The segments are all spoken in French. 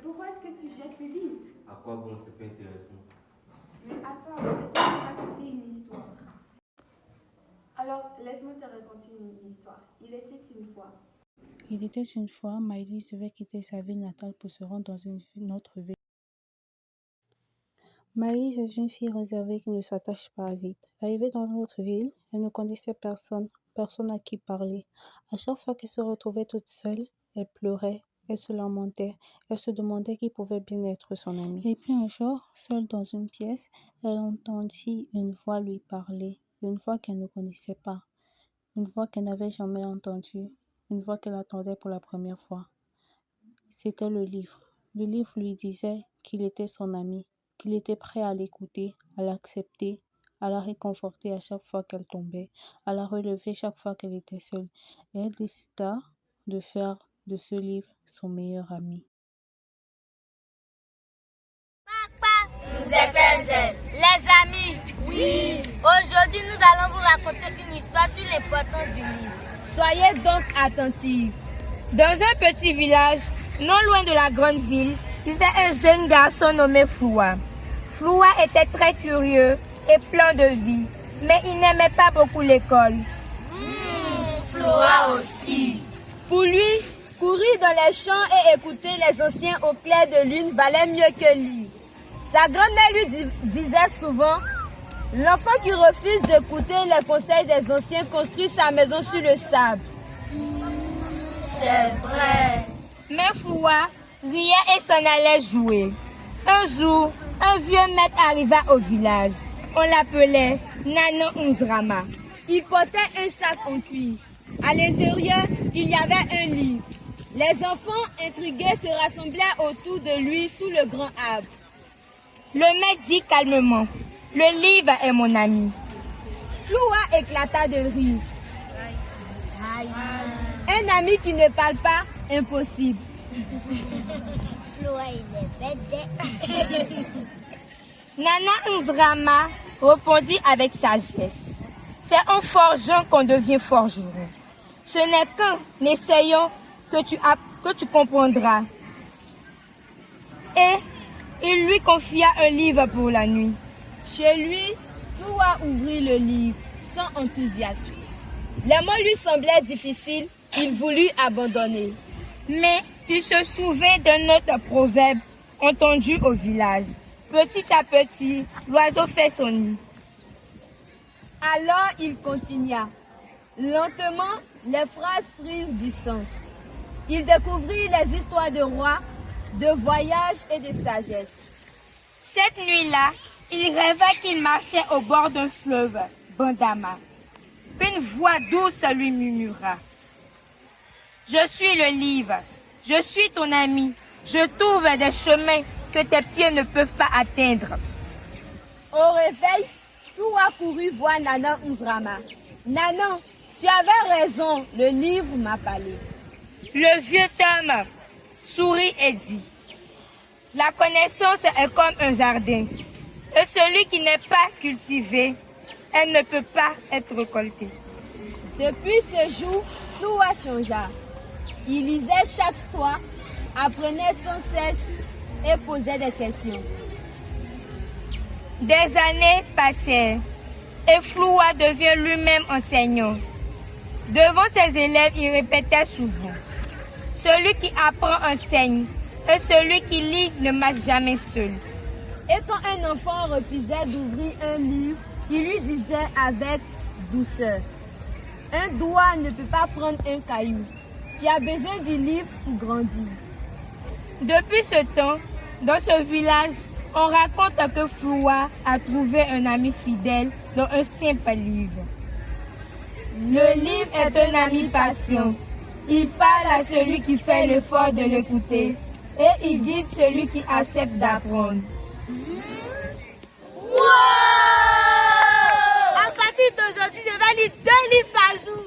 pourquoi est-ce que tu jettes le livre? À quoi bon, c'est pas intéressant. Mais attends, laisse-moi te raconter une histoire. Alors, laisse-moi te raconter une histoire. Il était une fois. Il était une fois, Maëlys devait quitter sa ville natale pour se rendre dans une autre ville. Maëlys est une fille réservée qui ne s'attache pas vite. Arrivée dans l'autre ville, elle ne connaissait personne à qui parler. À chaque fois qu'elle se retrouvait toute seule, elle pleurait, elle se lamentait, elle se demandait qui pouvait bien être son ami. Et puis un jour, seule dans une pièce, elle entendit une voix lui parler, une voix qu'elle ne connaissait pas, une voix qu'elle n'avait jamais entendue, une voix qu'elle attendait pour la première fois. C'était le livre. Le livre lui disait qu'il était son ami, qu'il était prêt à l'écouter, à l'accepter, à la réconforter à chaque fois qu'elle tombait, à la relever chaque fois qu'elle était seule. Et elle décida de faire de ce livre son meilleur ami. Les amis, oui. Aujourd'hui, nous allons vous raconter une histoire sur l'importance du livre. Soyez donc attentifs. Dans un petit village, non loin de la grande ville, vivait un jeune garçon nommé Floua. Floua était très curieux et plein de vie, mais il n'aimait pas beaucoup l'école. Floua aussi. Pour lui, courir dans les champs et écouter les anciens au clair de lune valait mieux que lire. Sa grand-mère lui disait souvent, l'enfant qui refuse d'écouter les conseils des anciens construit sa maison sur le sable. C'est vrai. Mais Floua riait et s'en allait jouer. Un jour, un vieux maître arriva au village. On l'appelait Nanan Unzrama. Il portait un sac en cuir. À l'intérieur, il y avait un livre. Les enfants intrigués se rassemblaient autour de lui sous le grand arbre. Le maître dit calmement, « Le livre est mon ami. » Floua éclata de rire. Un ami qui ne parle pas, impossible. Floua, il est bête. Nana Unzrama répondit avec sagesse. C'est en forgeant qu'on devient forgeron. Ce n'est qu'en essayant que tu comprendras. Et il lui confia un livre pour la nuit. Chez lui, Floua ouvrit le livre sans enthousiasme. Les mots lui semblaient difficiles, il voulut abandonner. Mais il se souvint d'un autre proverbe entendu au village. Petit à petit, l'oiseau fait son nid. Alors il continua. Lentement, les phrases prirent du sens. Il découvrit les histoires de rois, de voyage et de sagesse. Cette nuit-là, il rêva qu'il marchait au bord d'un fleuve, Bandama. Une voix douce lui murmura. « Je suis le livre, je suis ton ami, je trouve des chemins que tes pieds ne peuvent pas atteindre. » Au réveil, Floua courut voir Nanan Unzrama. « Nanan, tu avais raison, le livre m'a parlé. » Le vieux homme sourit et dit, « La connaissance est comme un jardin, et celui qui n'est pas cultivé, elle ne peut pas être récoltée. » Depuis ce jour, Floua changea. Il lisait chaque soir, apprenait sans cesse et posait des questions. Des années passèrent et Floua devient lui-même enseignant. Devant ses élèves, il répétait souvent. Celui qui apprend enseigne, et celui qui lit ne marche jamais seul. Et quand un enfant refusait d'ouvrir un livre, il lui disait avec douceur, un doigt ne peut pas prendre un caillou. Tu as besoin du livre pour grandir. Depuis ce temps, dans ce village, on raconte que Floua a trouvé un ami fidèle dans un simple livre. Le livre est un ami patient. Il parle à celui qui fait l'effort de l'écouter et il guide celui qui accepte d'apprendre. Wow! À partir d'aujourd'hui, je vais lire 2 livres par jour.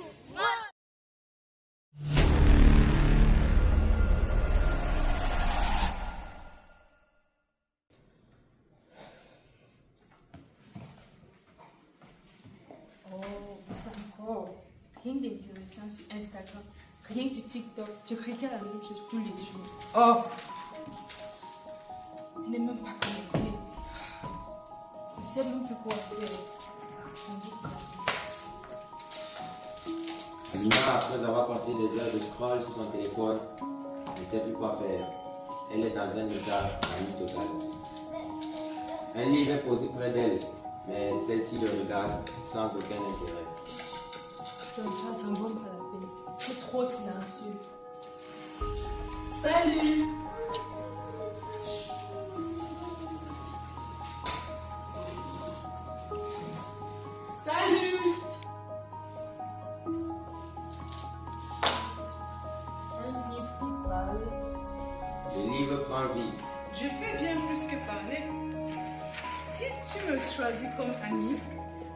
Oh, mais encore, rien d'intéressant sur Instagram, rien sur TikTok. Je regarde la même chose tous les jours. Oh! Il n'est même pas connecté. Je ne sais même plus quoi faire. Amina, après avoir passé des heures de scroll sur son téléphone, ne sait plus quoi faire. Elle est dans un état de nuit totale. Un livre est posé près d'elle, mais celle-ci le regarde sans aucun intérêt. Ça ne vaut pas la peine. C'est trop silencieux. Salut! Salut! Un livre qui parle. Le livre prend vie. Je fais bien plus que parler. Si tu me choisis comme ami,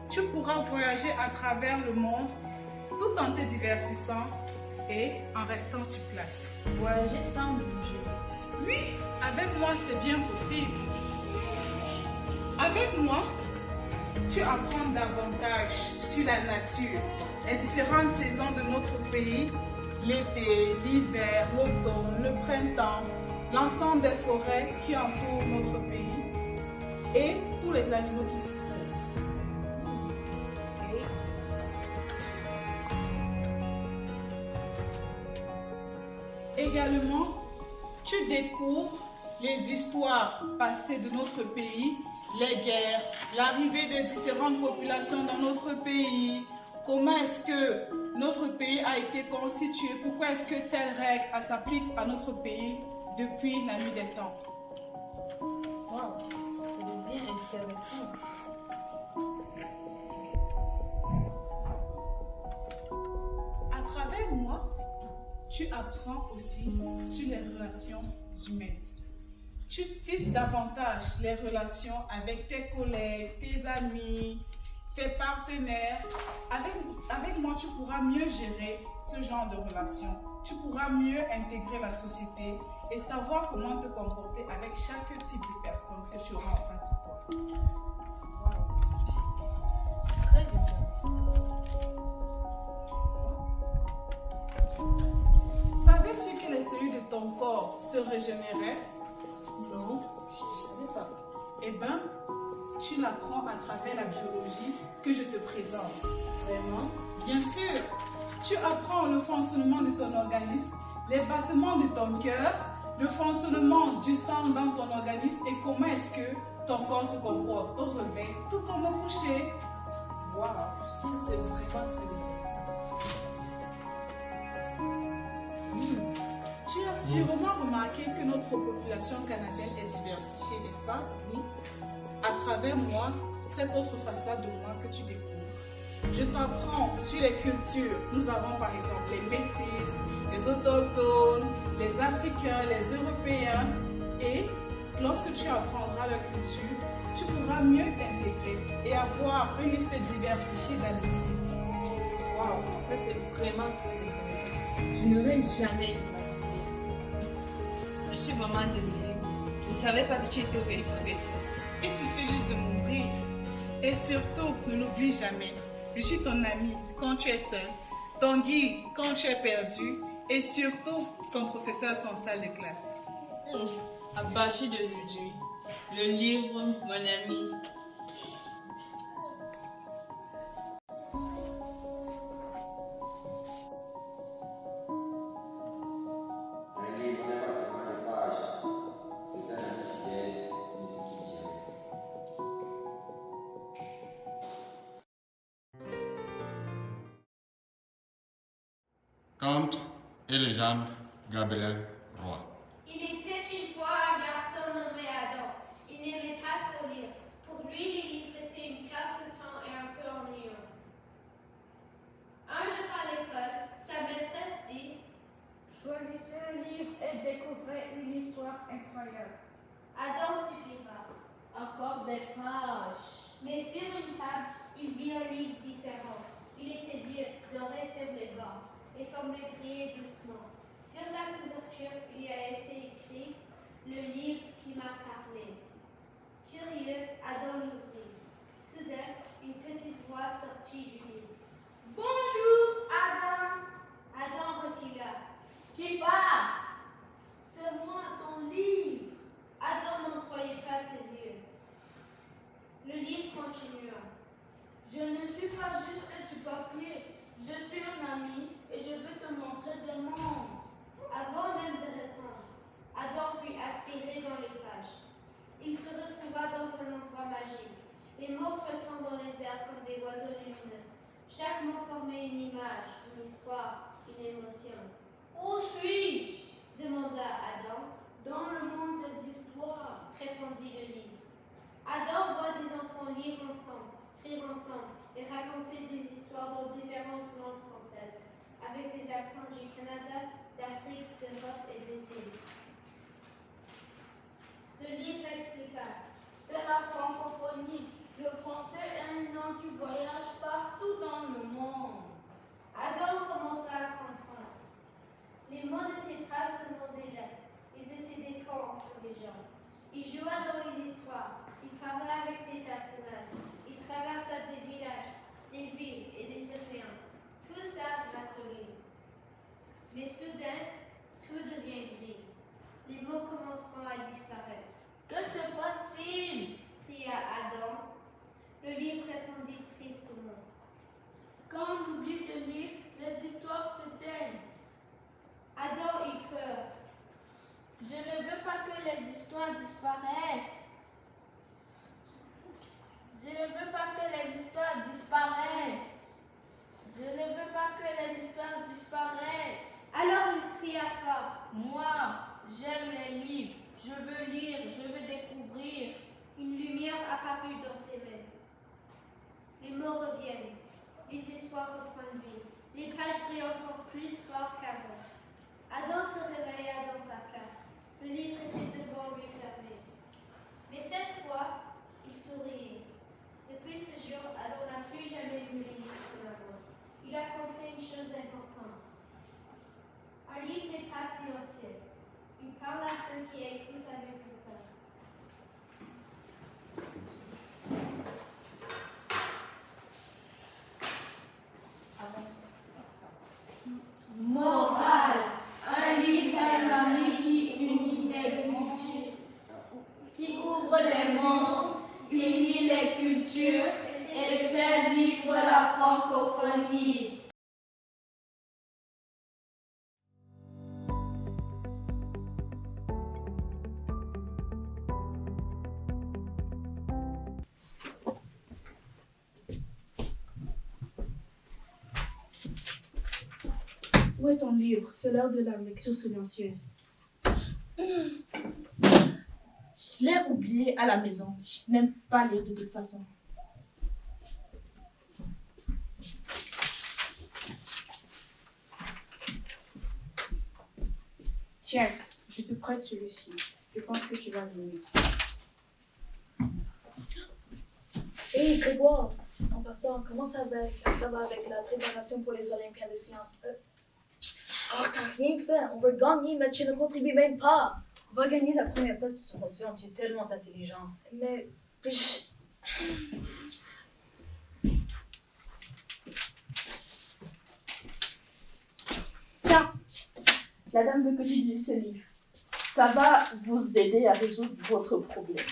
tu pourras voyager à travers le monde tout en te divertissant et en restant sur place. Voyager sans bouger. Oui, avec moi c'est bien possible. Avec moi, tu apprends davantage sur la nature, les différentes saisons de notre pays, l'été, l'hiver, l'automne, le printemps, l'ensemble des forêts qui entourent notre pays et tous les animaux qui s'y trouvent. Également, tu découvres les histoires passées de notre pays, les guerres, l'arrivée des différentes populations dans notre pays, comment est-ce que notre pays a été constitué, pourquoi est-ce que telle règle s'applique à notre pays depuis la nuit des temps. Wow, ça devient intéressant. À travers moi, tu apprends aussi sur les relations humaines. Tu tisses davantage les relations avec tes collègues, tes amis, tes partenaires. Avec moi, tu pourras mieux gérer ce genre de relations. Tu pourras mieux intégrer la société et savoir comment te comporter avec chaque type de personne que tu auras en face de toi. Wow. Très intéressant. Savais-tu que les cellules de ton corps se régénéraient? Non, je ne savais pas. Eh bien, tu l'apprends à travers la biologie que je te présente. Vraiment? Bien sûr, tu apprends le fonctionnement de ton organisme, les battements de ton cœur, le fonctionnement du sang dans ton organisme et comment est-ce que ton corps se comporte au réveil, tout comme au coucher. Waouh, ça c'est vraiment très intéressant. Tu as sûrement remarqué que notre population canadienne est diversifiée, n'est-ce pas? Oui. À travers moi, cette autre façade de moi que tu découvres. Je t'apprends sur les cultures. Nous avons par exemple les métis, les autochtones, les Africains, les Européens. Et lorsque tu apprendras leur culture, tu pourras mieux t'intégrer et avoir une liste diversifiée d'amitiés. Waouh, ça c'est vraiment très intéressant. Je n'aurais jamais imaginé. Je suis vraiment désolée. Je ne savais pas que tu étais au Ressources. Il suffit juste de m'ouvrir. Et surtout, ne l'oublie jamais. Je suis ton ami quand tu es seul, ton guide quand tu es perdu et surtout ton professeur sans salle de classe. Abaché de Dieu. Le livre, mon ami. Un livre n'est pas seulement des pages, c'est un ami fidèle qui ne te quitte jamais. Conte et légende, Gabriel Roy. Il était une fois un garçon nommé Adam. Il n'aimait pas trop lire. Pour lui, les livres étaient une perte de temps et un peu ennuyeux. Un jour à l'école, sa maîtresse dit « Choisissez un livre et découvrez une histoire incroyable. » Adam soupira. Encore des pages. Mais sur une table, il vit un livre différent. Il était vieux, doré sur les bords, et semblait briller doucement. Sur la couverture, il y a été écrit « Le livre qui m'a parlé ». Curieux, Adam l'ouvrit. Soudain, une petite voix sortit du livre. « Bonjour, Adam !» Adam recula. « Qui parle ?»« C'est moi, ton livre !» Adam n'en croyait continua. Je ne suis pas juste du papier, je suis un ami et je veux te montrer des mondes. Avant même de répondre, Adam fut aspiré dans les pages. Il se retrouva dans un endroit magique, les mots flottant dans les airs comme des oiseaux lumineux. Chaque mot formait une image, une histoire, une émotion. Où suis-je? Demanda Adam. Dans le monde des histoires, répondit le livre. Adam voit des enfants lire ensemble, rire ensemble et raconter des histoires dans différentes langues françaises, avec des accents du Canada, d'Afrique, d'Europe et des îles. Le livre expliqua. C'est la francophonie. Le français est une langue qui voyage partout dans le monde. Adam commença à comprendre. Les mots n'étaient pas seulement des lettres, ils étaient des ponts entre les gens. Il joua dans les histoires, il parla avec des personnages, il traversa des villages, des villes et des océans. Tout ça grâce au livre. Mais soudain, tout devient gris. Les mots commenceront à disparaître. Que se passe-t-il? Cria Adam. Le livre répondit tristement. Quand on oublie de lire, les histoires s'éteignent. Adam eut peur. Je ne veux pas que les histoires disparaissent. Je ne veux pas que les histoires disparaissent. Je ne veux pas que les histoires disparaissent. Alors il cria fort. Moi, j'aime les livres. Je veux lire, je veux découvrir. Une lumière apparut dans ses mains. Les mots reviennent. Les histoires reprennent vie. Les pages brillent encore plus fort qu'avant. Adam se réveilla dans sa place. Le livre était devant lui fermé. Mais cette fois, il souriait. Depuis ce jour, Adam n'a plus jamais vu le livre comme avant. Il a compris une chose importante. Un livre n'est pas silencieux. Il parle à ceux qui écoutent avec le cœur. Morale. Un livre est un ami qui unit des cultures, qui ouvre les mondes, unit les cultures et fait vivre la francophonie. Où est ton livre? C'est l'heure de la lecture silencieuse. Je l'ai oublié à la maison. Je n'aime pas lire de toute façon. Tiens, je te prête celui-ci. Je pense que tu vas l'aimer. Hé, Grégoire, en passant, comment ça va avec la préparation pour les Olympiades de sciences? Oh, t'as rien fait. On veut gagner, mais tu ne contribues même pas. On va gagner la première place de toute façon. Tu es tellement intelligent. Mais... Tiens, la dame veut que tu lises ce livre. Ça va vous aider à résoudre votre problème.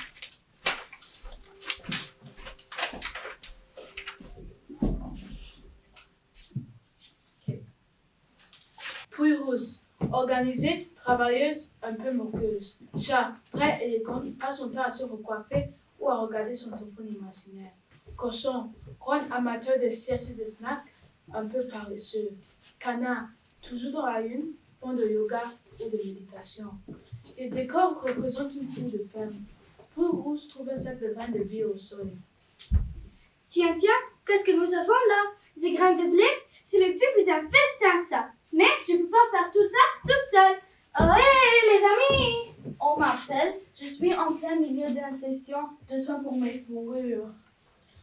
Puis rousse, organisée, travailleuse, un peu moqueuse. Chat, très élégante, passe son temps à se recoiffer ou à regarder son téléphone imaginaire. Cochon, grogne amateur de siestes et de snacks, un peu paresseux. Canard, toujours dans la une, fond de yoga ou de méditation. Les décors représentent une cour de ferme. Puis rouge trouve un sac de grains de blé au sol. Tiens, qu'est-ce que nous avons là? Des grains de blé? C'est le début d'un festin, ça. Mais je ne peux pas faire tout ça toute seule. Ohé, les amis! On m'appelle. Je suis en plein milieu d'une session de soins pour mes fourrures.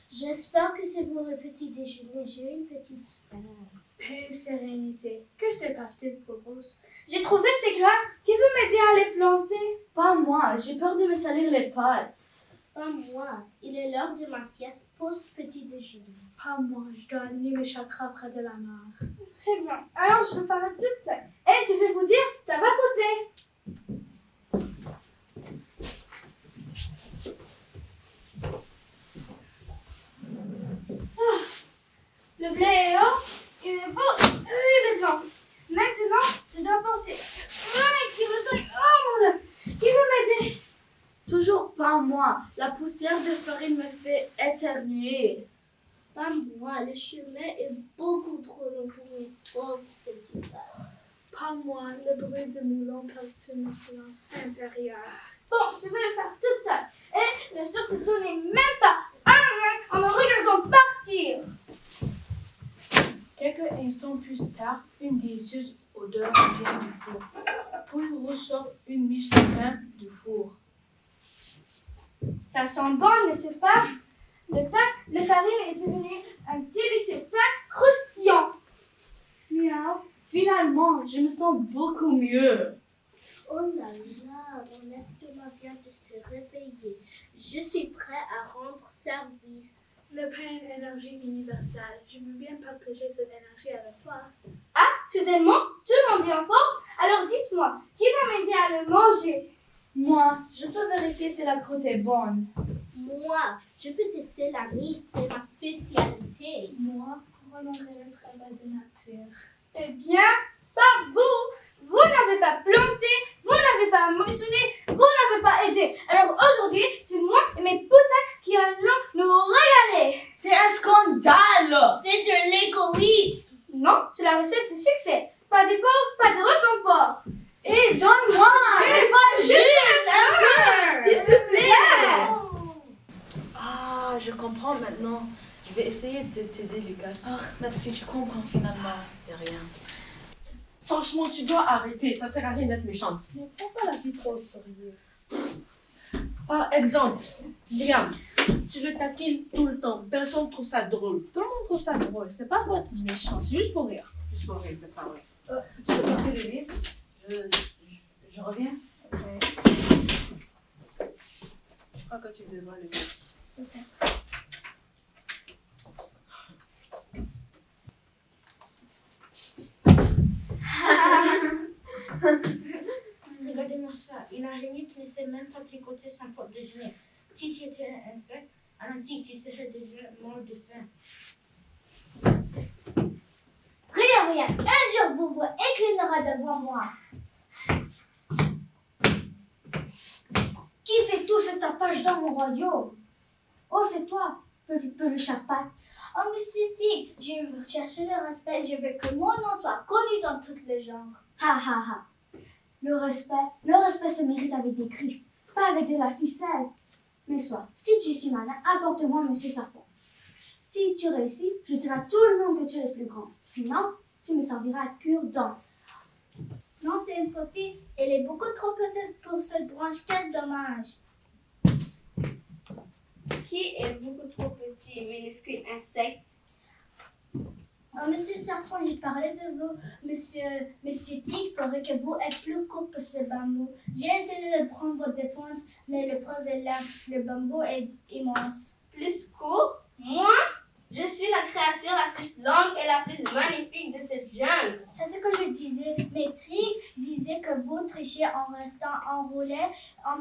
J'espère que c'est pour le petit déjeuner. J'ai une petite faim. Paix, sérénité. Que se passe-t-il pour Rose? J'ai trouvé ces grains. Qui veut m'aider à les planter? Pas moi. J'ai peur de me salir les pattes. Pas moi. Il est l'heure de ma sieste post-petit déjeuner. Pas moi. Je dois aligner mes chakras près de la mare. Très bien. Alors, je le ferai toute seule. Et je vais vous dire, ça va pousser. Toujours pas moi. La poussière de farine me fait éternuer. Pas moi, le chemin est beaucoup trop long pour une pauvre petite patte. Pas moi, le bruit de moulon perturbe mon silence intérieur. Bon, je vais le faire toute seule. Et ne surtout tournez même pas en me regardant partir. Quelques instants plus tard, une délicieuse odeur vient du four. Puis ressort une miche de pain du four. Ça sent bon, n'est-ce pas? Le farine est devenu un délicieux pain croustillant. Miaou, finalement, je me sens beaucoup mieux. Oh là là, mon estomac vient de se réveiller. Je suis prêt à rendre service. Le pain est une énergie universelle. Je veux bien partager cette énergie avec toi. Ah, soudainement, tout le monde est en forme? Alors dites-moi, qui va m'aider à le manger? Moi, je peux vérifier si la croûte est bonne. Moi, je peux tester la mise, c'est ma spécialité. Moi, honorer le travail de nature. Eh bien, pas vous! Vous n'avez pas planté, vous n'avez pas moissonné, vous n'avez pas aidé. Alors aujourd'hui, c'est moi et mes poussins qui allons nous régaler. C'est un scandale! C'est de l'égoïsme. Non, c'est la recette de succès. Pas d'effort, pas de réconfort. Et donne-moi! C'est pas juste un peu! S'il te plaît! Ah, je comprends maintenant. Je vais essayer de t'aider, Lucas. Oh, merci, je comprends finalement. De rien. Franchement, tu dois arrêter. Ça sert à rien d'être méchante. Ne prends pas la vie trop au sérieux. Par exemple, Liam, tu le taquines tout le temps. Personne ne trouve ça drôle. Tout le monde trouve ça drôle. C'est pas votre méchant, c'est juste pour rire. Juste pour rire, c'est ça, oui. Je vais porter le livre. Je reviens. Okay. Je crois que tu devrais le dire. Peut-être. Regardez-moi ça, une araignée qui ne sait même pas tricoter sans faute déjeuner. Si tu étais un insecte, alors si tu serais déjà mort de faim. Rien, un jour vous vous inclinerez devant moi. Qui fait tout ce tapage dans mon royaume? Oh, c'est toi, petite peluche à pattes. Oh, monsieur Tig, je veux chercher le respect, je veux que mon nom soit connu dans tout le genre. Ha ha ha. Le respect se mérite avec des griffes, pas avec de la ficelle. Mais soit, si tu es si malin, apporte-moi monsieur Serpent. Si tu réussis, je dirai à tout le monde que tu es le plus grand. Sinon, tu me serviras à cure-dent. Non, c'est impossible. Elle est beaucoup trop petite pour cette branche. Quel dommage. Qui est beaucoup trop petit, minuscule insecte? Oh, monsieur Serpent, j'ai parlé de vous. Monsieur Tig paraît que vous êtes plus court que ce bambou. J'ai essayé de prendre votre défense, mais le preuve est là. Le bambou est immense. Plus court? Moi? Je suis la créature la plus longue et la plus magnifique de cette jungle. C'est ce que je disais. Mais Tig disait que vous trichez en restant enroulé et on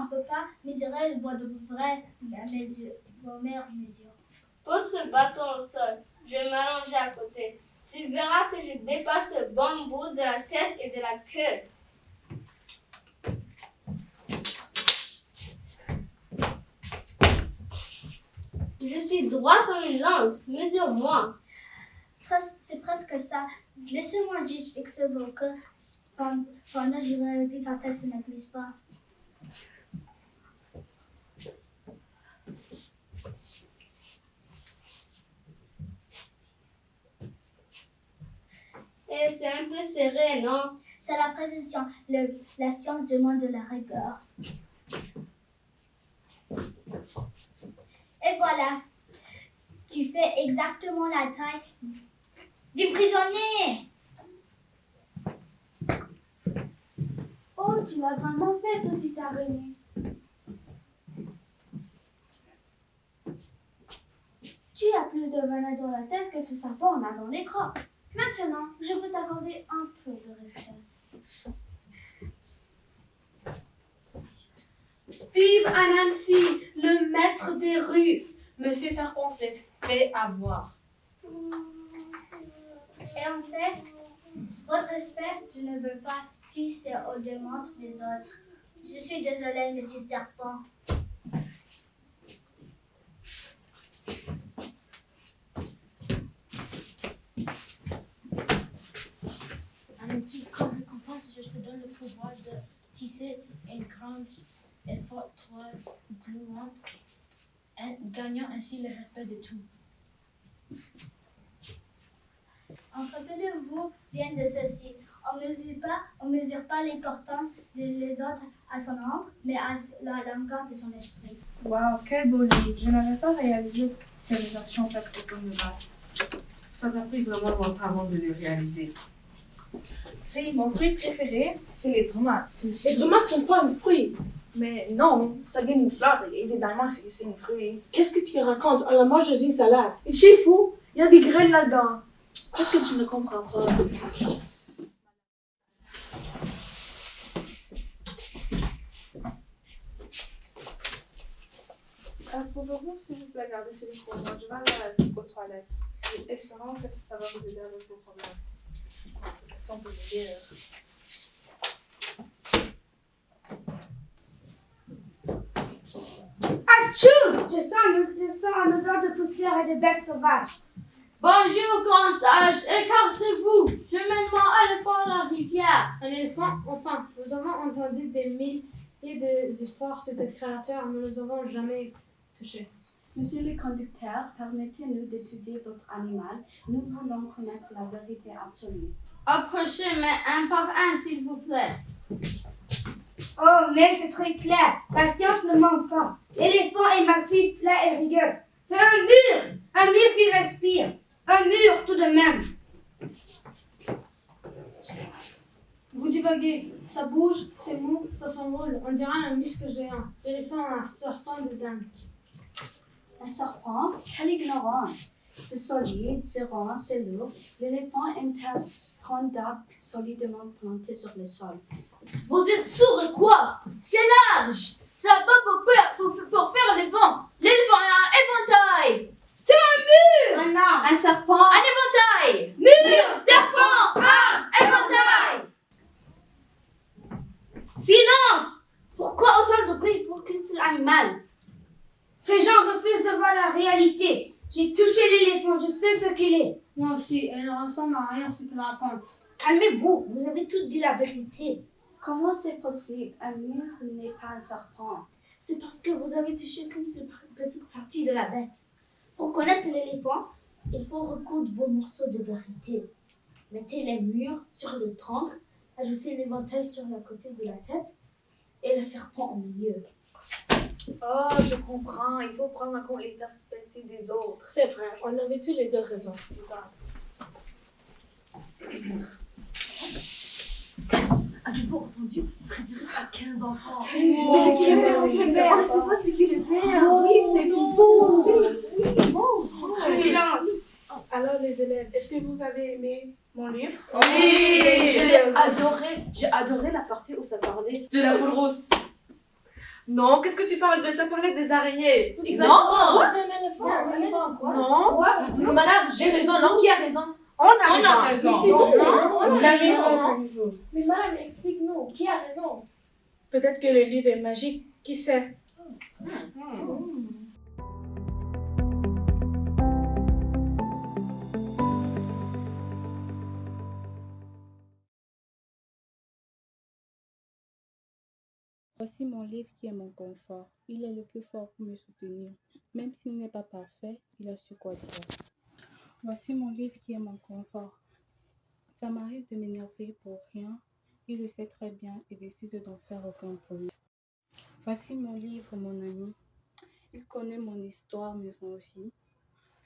ne peut pas mesurer votre vraie mesure, vos meilleures mesures. Pose ce bâton au sol. Je vais m'allonger à côté. Tu verras que je dépasse ce bambou de la tête et de la queue. Je suis droit comme une lance. Mesure-moi. C'est presque ça. Laissez-moi juste fixer vos queues. Pendant que je vérifie ta tête ne glisse pas. Et c'est un peu serré, non? C'est la précision. La science demande de la rigueur. Et voilà. Tu fais exactement la taille du prisonnier. Oh, tu l'as vraiment fait, petite araignée. Tu as plus de venin dans la tête que ce serpent en a dans les crocs. Maintenant, je peux t'accorder un peu de respect. Vive Anansi, le maître des rues. Monsieur Serpent s'est fait avoir. Et en fait, votre respect, je ne veux pas si c'est au démon des autres. Je suis désolée, Monsieur Serpent. Ainsi, comme récompense, je te donne le pouvoir de tisser une grande et forte toile gluante, gagnant ainsi le respect de tous. Rappelez-vous bien de ceci. On mesure pas l'importance des autres à son ombre, mais à la longueur de son esprit. Waouh, quel beau livre. Je n'avais pas réalisé que les actions peuvent autant de mal. Ça m'a pris vraiment longtemps avant de le réaliser. C'est mon fruit préféré, c'est les tomates. Les tomates sont pas un fruit. Mais non, ça vient d'une fleur, et évidemment c'est un fruit. Qu'est-ce que tu racontes? Alors moi je suis une salade. Chez vous, il y a des graines là-dedans. Qu'est-ce que tu ne comprends pas? Pouvez-vous, s'il vous plaît, garder ce livre pour moi? Je vais aller aux toilettes. Espérons que ça va vous aider avec vos problèmes. Si on peut m'aider. Achou! Je sens un odeur de poussière et de bêtes sauvages. Bonjour, grand sage, écartez-vous. Je mène mon éléphant à la rivière. Un éléphant, enfin, nous avons entendu des milliers d'histoires sur cette créature, mais nous ne l'avons jamais touché. Monsieur le conducteur, permettez-nous d'étudier votre animal. Nous voulons connaître la vérité absolue. Approchez, mais un par un, s'il vous plaît. Oh, mais c'est très clair. La science ne ment pas. L'éléphant est massif, plat et rigueur. C'est un mur! Un mur qui respire. Un mur tout de même. Vous divaguez, ça bouge, c'est mou, ça s'enroule, on dirait un muscle géant. L'éléphant a un serpent des Indes. Un serpent? Quelle ignorance! C'est solide, c'est rond, c'est lourd. L'éléphant est un tronc d'arbre solidement planté sur le sol. Vous êtes sourd ou quoi? C'est large. Ça va pas pour faire l'éléphant. L'éléphant a un éventail. C'est un mur! Un arbre. Un serpent! Un éventail. Mur! Serpent! Arbre! Éventail. Silence! Pourquoi autant de bruit pour qu'un seul animal? Ces gens refusent de voir la réalité. J'ai touché l'éléphant, je sais ce qu'il est. Moi aussi, elle ne ressemble à rien ce qu'elle raconte. Calmez-vous, vous avez tous dit la vérité. Comment c'est possible? Un mur n'est pas un serpent. C'est parce que vous avez touché qu'une seule petite partie de la bête. Pour connaître l'éléphant, il faut recoudre vos morceaux de vérité. Mettez les murs sur le tronc, ajoutez l'éventail sur le côté de la tête et le serpent au milieu. Oh, je comprends. Il faut prendre en compte les perspectives des autres. C'est vrai, on avait tous les deux raison. C'est ça. Avez-vous entendu? Frédéric a 15 enfants. Mais c'est qui le père? C'est qui le père? Mais c'est pas c'est qui le père? Oui, c'est beau. C'est beau. Silence! Alors, les élèves, est-ce que vous avez aimé mon livre? Oui! J'ai adoré la partie où ça parlait de la poule rousse. Non, qu'est-ce que tu parles de ça? Parlait des araignées. Exactement. C'est un éléphant. Non. Madame, j'ai raison. Non, qui a raison? On a raison. Mais c'est bon, On a raison. Mais madame, explique-nous. Qui a raison? Peut-être que le livre est magique, qui sait? Voici mon livre qui est mon confort. Il est le plus fort pour me soutenir. Même s'il n'est pas parfait, il a su quoi dire. Voici mon livre qui est mon confort. Ça m'arrive de m'énerver pour rien. Il le sait très bien et décide d'en faire aucun problème. Voici mon livre, mon ami. Il connaît mon histoire, mes envies.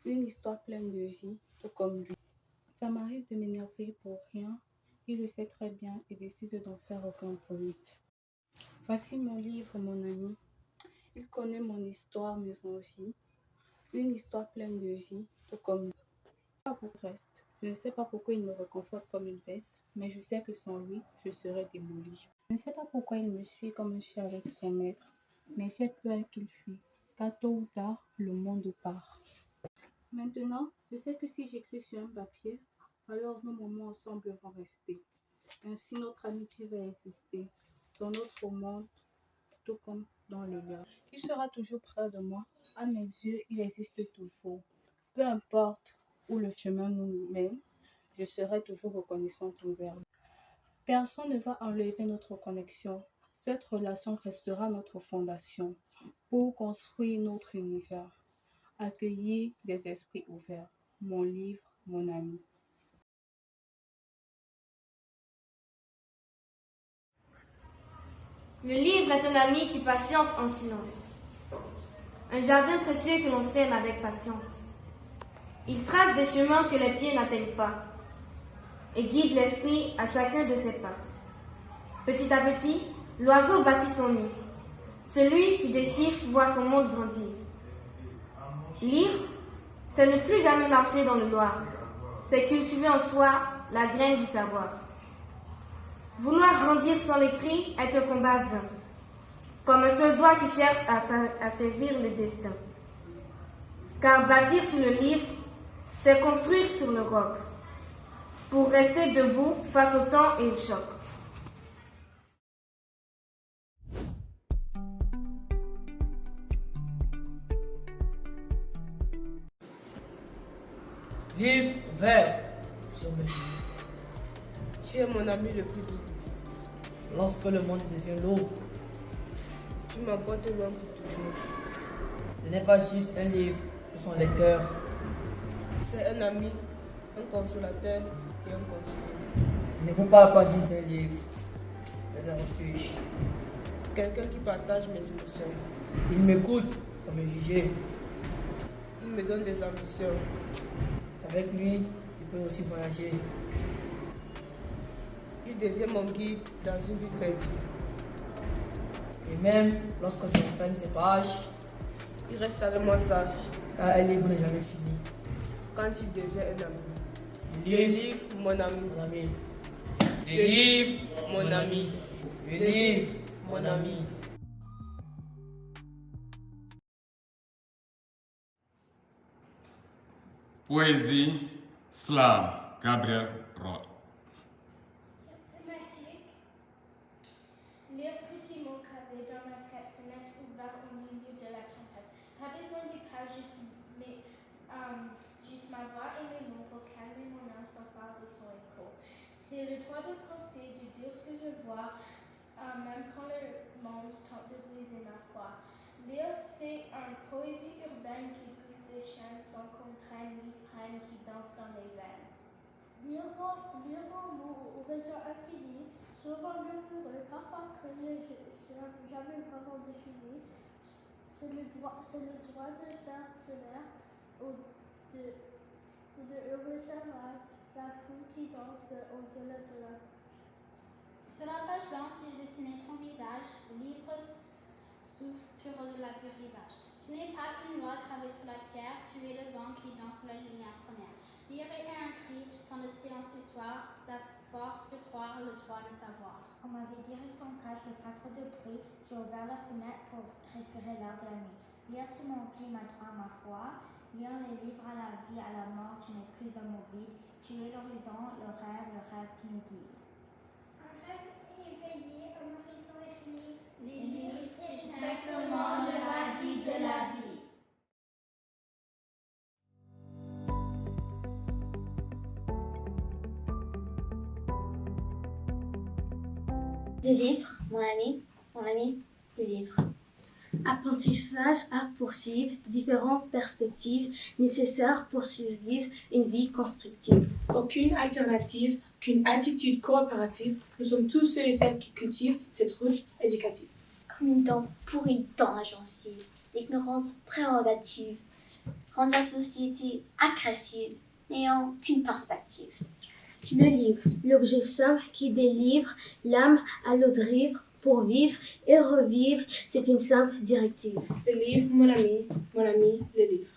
Une histoire pleine de vie, tout comme lui. Ça m'arrive de m'énerver pour rien. Il le sait très bien et décide d'en faire aucun problème. Voici mon livre, mon ami. Il connaît mon histoire, mes envies. Une histoire pleine de vie, tout comme lui. Reste. Je ne sais pas pourquoi il me réconforte comme une veste, mais je sais que sans lui, je serais démolie. Je ne sais pas pourquoi il me suit comme un chien avec son maître, mais j'ai peur qu'il fuit, car tôt ou tard, le monde part. Maintenant, je sais que si j'écris sur un papier, alors nos moments ensemble vont rester. Ainsi, notre amitié va exister dans notre monde tout comme dans le leur. Il sera toujours près de moi. À mes yeux, il existe toujours. Peu importe où le chemin nous mène, je serai toujours reconnaissante envers lui. Personne ne va enlever notre connexion. Cette relation restera notre fondation pour construire notre univers. Accueillir des esprits ouverts. Mon livre, mon ami. Le livre est un ami qui patiente en silence. Un jardin précieux que l'on sème avec patience. Il trace des chemins que les pieds n'atteignent pas et guide l'esprit à chacun de ses pas. Petit à petit, l'oiseau bâtit son nid. Celui qui déchiffre voit son monde grandir. Lire, c'est ne plus jamais marcher dans le noir. C'est cultiver en soi la graine du savoir. Vouloir grandir sans l'écrit est un combat vain, comme un seul doigt qui cherche à saisir le destin. Car bâtir sur le livre, c'est construire sur le roc, pour rester debout face au temps et au choc. Livre vert sur mes genoux. Tu es mon ami le plus doux. Lorsque le monde devient lourd, tu m'apportes loin pour toujours. Ce n'est pas juste un livre pour son lecteur. C'est un ami, un consolateur et un conseiller. Il ne vous parle pas juste d'un livre, mais d'un refuge. Quelqu'un qui partage mes émotions. Il m'écoute sans me juger. Il me donne des ambitions. Avec lui, je peux aussi voyager. Il devient mon guide dans une vie très vie. Et même lorsque je referme ses pages, il reste avec moi sage. Car un livre n'est jamais fini. Quand il devient un ami. Le livre, mon ami. Mon ami. Le livre, mon ami. Le livre, mon ami. Poésie, slam, Gabriel Roth. C'est magique. Lire petits mots gravés dans ma tête, fenêtre ouverte au milieu de la tempête. Pas besoin des pages, juste ma voix et mes mots pour calmer mon âme sans faire de son écho. C'est le droit de penser, de dire ce que je vois, même quand le monde tente de briser ma foi. Lire, c'est une poésie urbaine qui brise les chaînes sans contrainte ni freine qui danse dans les veines. Lire mon mot au réseau infini, souvent murmureux, parfois crié, jamais vraiment défini. C'est le droit de faire sonner ou de hurler sa la pluie qui danse au-delà de la. Sur la page blanche, j'ai dessiné ton visage, libre souffle pur au-delà du rivage. Tu n'es pas une loi gravée sur la pierre, tu es le vent qui danse la lumière première. Lire est un cri dans le silence du soir, la force de croire, le droit de savoir. On m'avait dit reste en cage, fais pas trop de bruit. J'ai ouvert la fenêtre pour respirer l'air de la nuit. Lire c'est mon cri, ma droit, ma foi. Lire les livres à la vie, à la mort, tu n'es plus un mot vide. Tu es l'horizon, le rêve qui nous guide. Un rêve éveillé, un horizon infini. Les livres, c'est simplement la magie de la vie. Le livre, mon ami, le livre. Apprentissage à poursuivre, différentes perspectives nécessaires pour survivre une vie constructive. Aucune alternative qu'une attitude coopérative. Nous sommes tous ceux et celles qui cultivent cette route éducative. Comme une dent pourrie dans la gencive, l'ignorance prérogative rend la société agressive, n'ayant qu'une perspective. Le livre, l'objet simple qui délivre l'âme à l'autre rive pour vivre et revivre, c'est une simple directive. Le livre, mon ami, le livre.